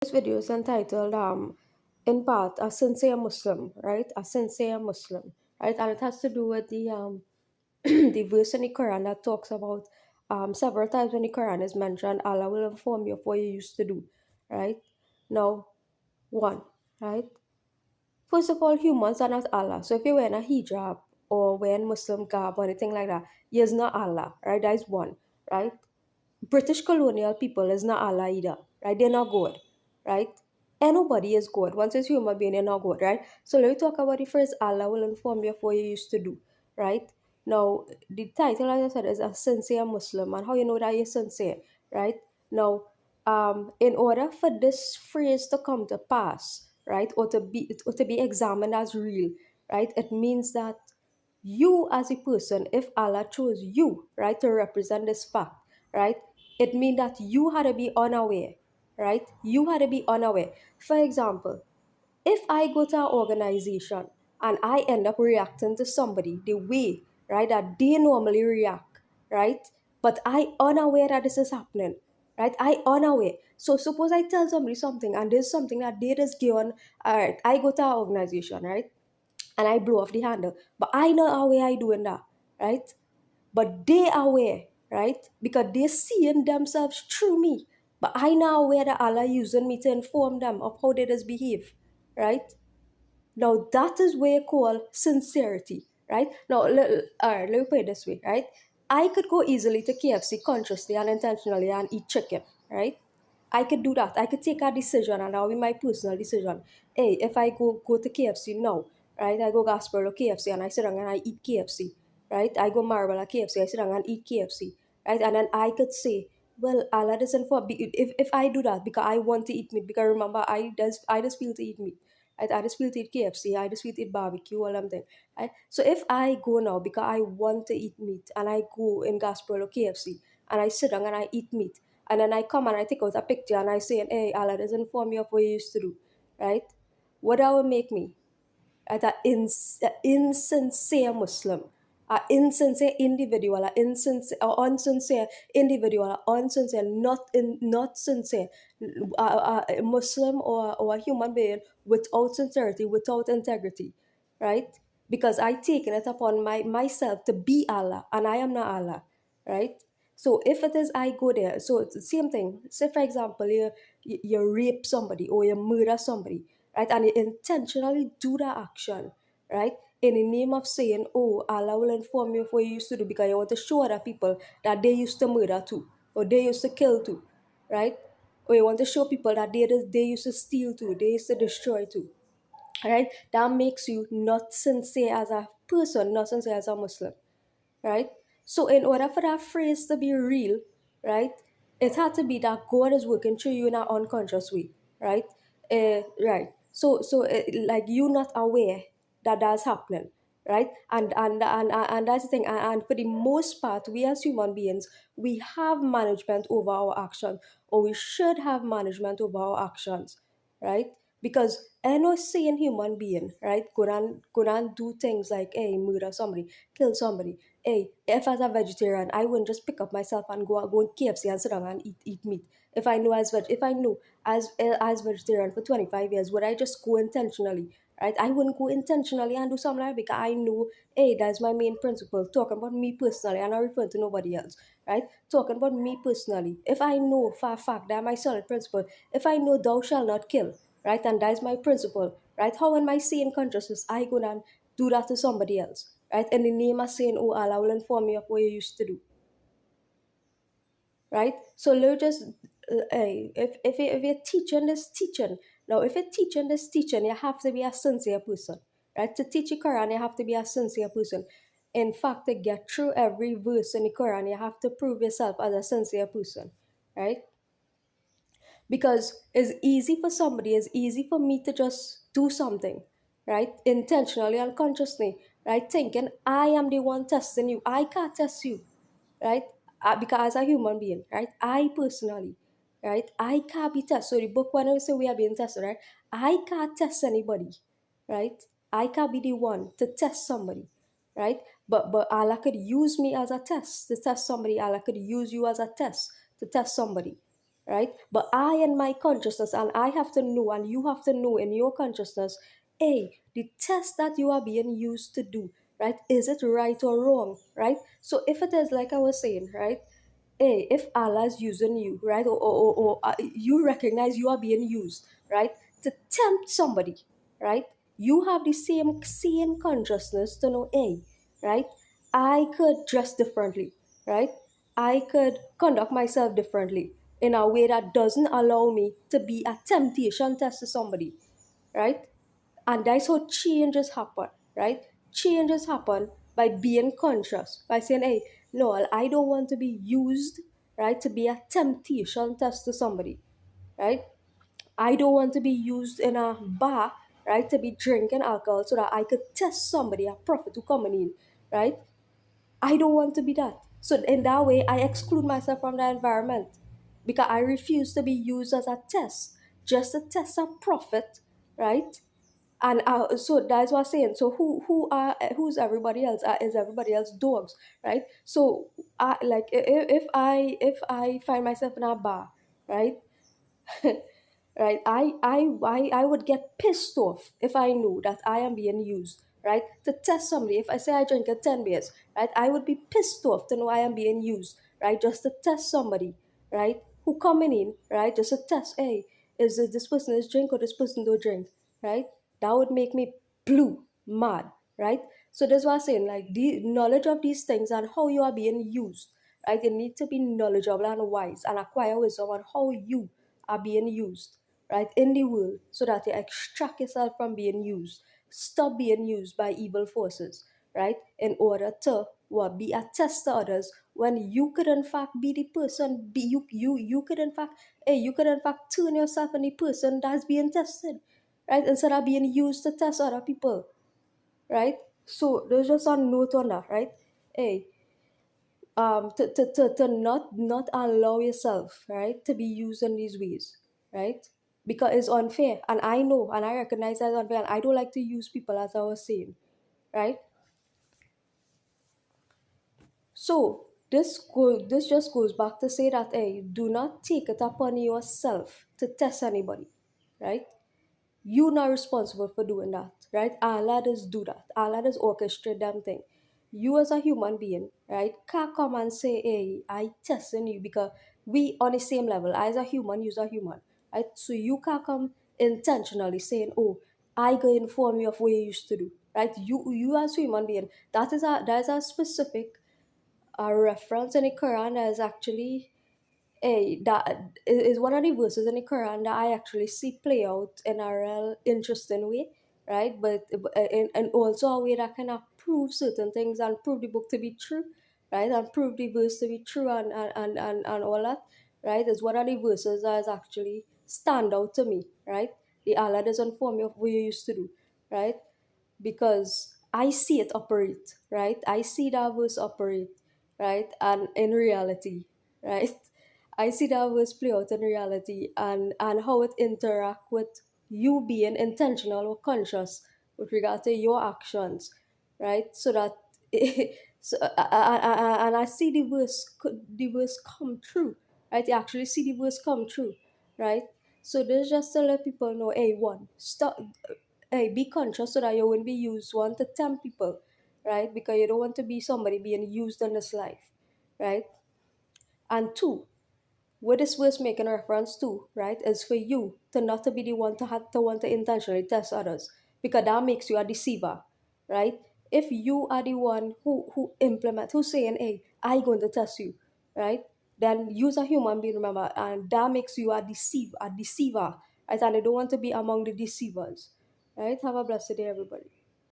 This video is entitled, in part, "A Sincere Muslim," right? A sincere Muslim, right? And it has to do with the the verse in the Quran that talks about several times when the Quran is mentioned, Allah will inform you of what you used to do, right? Now, one, right? First of all, humans are not Allah. So if you're wearing a hijab or wearing Muslim garb or anything like that, you're not Allah, right? That is one, right? British colonial people is not Allah either, right? They're not God, right? Anybody is God. Once it's human being, they're not God, right? So let me talk about the first Allah will inform you of what you used to do, right? Now, the title, as I said, is "A Sincere Muslim," and how you know that you're sincere, right? Now, in order for this phrase to come to pass, right, or to be examined as real, right, it means that you as a person, if Allah chose you, right, to represent this fact, right, it means that you had to be unaware, right? You had to be unaware. For example, if I go to an organization and I end up reacting to somebody the way, right, that they normally react, right, but I unaware that this is happening, right? I unaware. So suppose I tell somebody something and there's something that they just given, all right, I go to an organization, right? And I blow off the handle. But I know how way I doing that, right? But they are aware, right? Because they're seeing themselves through me. But I now aware that Allah using me to inform them of how they just behave, right? Now that is where you call sincerity, right? Now, all right, let me put it this way, right? I could go easily to KFC consciously and intentionally and eat chicken, right? I could do that. I could take a decision, and that will be my personal decision. Hey, if I go to KFC now, right? I go Gasper KFC and I sit down and I eat KFC, right? I go Marble at KFC, I sit down and eat KFC, right? And then I could say, well, Allah doesn't for if I do that because I want to eat meat, because remember I just feel to eat meat. I just feel to eat KFC, I just feel to eat barbecue, all them thing. Right? So if I go now because I want to eat meat and I go in Gasper or KFC and I sit down and I eat meat, and then I come and I take out a picture and I say, hey, Allah doesn't inform me of what you used to do, right? What that would make me? At an insincere Muslim, an insincere individual, an insincere or unsincere individual, unsincere, not sincere, a Muslim or a human being without sincerity, without integrity, right? Because I taken it upon myself to be Allah, and I am not Allah, right? So if it is I go there, so it's the same thing. Say for example, you rape somebody or you murder somebody, right? And you intentionally do that action, right? In the name of saying, oh, Allah will inform you of what you used to do because you want to show other people that they used to murder too, or they used to kill too, right? Or you want to show people that they used to steal too, they used to destroy too, right? That makes you not sincere as a person, not sincere as a Muslim, right? So in order for that phrase to be real, right, it had to be that God is working through you in an unconscious way, right? Right. So like you not aware that that's happening, right? And that's the thing. And for the most part, we as human beings, we have management over our actions, or we should have management over our actions, right? Because any sane human being, right, go and do things like, hey, murder somebody, kill somebody. Hey, if as a vegetarian, I wouldn't just pick up myself and go in KFC and sit down and eat meat. If I know as vegetarian for 25 years, would I just go intentionally? Right? I wouldn't go intentionally and do something like that because I know, hey, that's my main principle. Talking about me personally, I'm not referring to nobody else. Right? Talking about me personally. If I know for a fact that my solid principle, if I know thou shalt not kill, right, and that's my principle, right? How in my sane consciousness I go and do that to somebody else, right? In the name of saying, oh, Allah will inform me of what you used to do, right? So let's just, if you're teaching this teaching, now if you're teaching this teaching, you have to be a sincere person, right? To teach the Quran, you have to be a sincere person. In fact, to get through every verse in the Quran, you have to prove yourself as a sincere person, right? Because it's easy for me to just do something, right, intentionally and consciously, right, thinking I am the one testing you. I can't test you, right? Because as a human being, right, I personally, right, I can't be tested. So the book, when I say we are being tested, right, I can't test anybody, right? I can't be the one to test somebody, right? But Allah could use me as a test to test somebody. Allah could use you as a test to test somebody, right? But I in my consciousness, and I have to know, and you have to know in your consciousness, hey, the test that you are being used to do, right? Is it right or wrong, right? So if it is like I was saying, right? Hey, if Allah is using you, right, or you recognize you are being used, right, to tempt somebody, right, you have the same consciousness to know, hey, right, I could dress differently, right, I could conduct myself differently in a way that doesn't allow me to be a temptation test to somebody, right? And that's how changes happen, right? Changes happen by being conscious, by saying, hey, no, I don't want to be used, right, to be a temptation test to somebody, right? I don't want to be used in a bar, right, to be drinking alcohol so that I could test somebody, a prophet who coming in, right? I don't want to be that. So in that way, I exclude myself from the environment because I refuse to be used as a test, just to test a prophet, right? And so that's what I'm saying. So who's everybody else? Is everybody else dogs, right? So I like if I find myself in a bar, right? Right, I would get pissed off if I knew that I am being used, right, to test somebody. If I say I drink a 10 beers, right, I would be pissed off to know I am being used, right, just to test somebody, right, who coming in, right, just to test, hey, is this person is drink or this person don't drink, right? That would make me blue mad, right? So that's why I'm saying, like, the knowledge of these things and how you are being used, right? You need to be knowledgeable and wise and acquire wisdom on how you are being used, right, in the world, so that you extract yourself from being used. Stop being used by evil forces, right, in order to what, be a test to others when you could in fact be the person, be you could in fact, hey, you could in fact turn yourself in the person that's being tested, right, instead of being used to test other people, right? So there's just a note on that, right? Hey, to not allow yourself, right, to be used in these ways, right, because it's unfair, and I know and I recognize that it's unfair, and I don't like to use people, as I was saying, right? So this just goes back to say that, hey, do not take it upon yourself to test anybody, right? You're not responsible for doing that, right? Allah does do that. Allah does orchestrate them thing. You as a human being, right, can't come and say, hey, I testing you because we on the same level. I as a human, you're a human, right? So you can't come intentionally saying, oh, I go inform you of what you used to do, right? You as a human being, that is a specific reference in the Quran that is actually that is one of the verses in the Quran that I actually see play out in a real interesting way, right? But and also a way that kind of prove certain things and prove the book to be true, right? And prove the verse to be true and all that, right? Is one of the verses that is actually stand out to me, right? The Allah doesn't inform me of what you used to do, right? Because I see it operate, right? I see that verse operate, right? And in reality, right? I see that verse play out in reality and how it interact with you being intentional or conscious with regard to your actions, right? So that so, and I see the verse come true, right? You actually see the verse come true, right? So there's just to let people know, hey, one, stop, hey, be conscious so that you won't be used, one, to tempt people, right? Because you don't want to be somebody being used in this life, right? And two, what this verse making reference to, right, is for you to not to be the one to have to want to intentionally test others, because that makes you a deceiver, right? If you are the one who implement, who's saying, hey, I going to test you, right? Then use a human being, remember, and that makes you a deceiver, right? And I don't want to be among the deceivers, right? Have a blessed day, everybody.